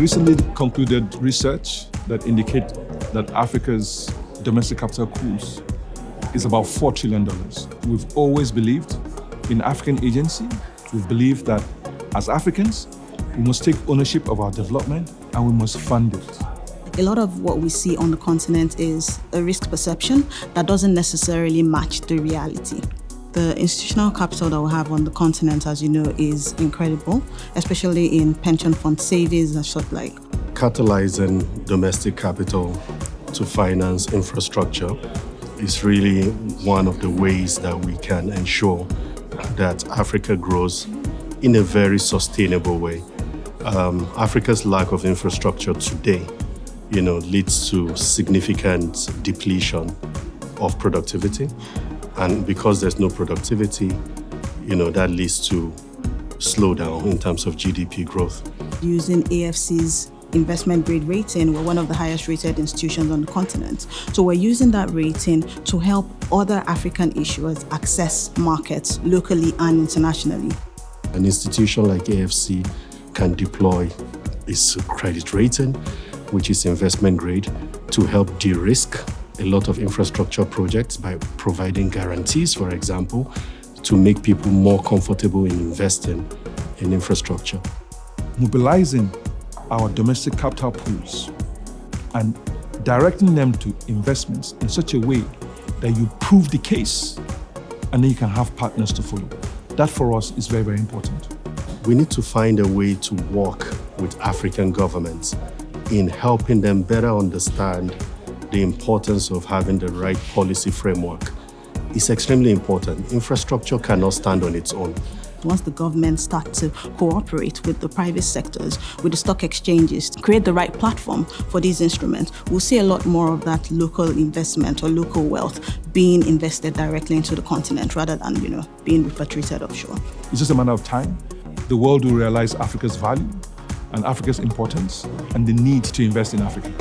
recently concluded research that indicate that Africa's domestic capital pools is about $4 trillion. We've always believed in African agency. We've believed that as Africans, we must take ownership of our development and we must fund it. A lot of what we see on the continent is a risk perception that doesn't necessarily match the reality. The institutional capital that we have on the continent, as you know, is incredible, especially in pension fund savings and such like. Catalyzing domestic capital to finance infrastructure is really one of the ways that we can ensure that Africa grows in a very sustainable way. Africa's lack of infrastructure today, leads to significant depletion of productivity. And because there's no productivity, that leads to slowdown in terms of GDP growth. Using AFC's investment grade rating, we're one of the highest rated institutions on the continent. So we're using that rating to help other African issuers access markets locally and internationally. An institution like AFC can deploy its credit rating, which is investment grade, to help de-risk a lot of infrastructure projects by providing guarantees, for example, to make people more comfortable in investing in infrastructure. Mobilizing our domestic capital pools and directing them to investments in such a way that you prove the case and then you can have partners to follow. That for us is very, very important. We need to find a way to work with African governments in helping them better understand the importance of having the right policy framework. It's extremely important. Infrastructure cannot stand on its own. Once the government start to cooperate with the private sectors, with the stock exchanges, to create the right platform for these instruments, we'll see a lot more of that local investment or local wealth being invested directly into the continent rather than, being repatriated offshore. It's just a matter of time. The world will realize Africa's value and Africa's importance and the need to invest in Africa.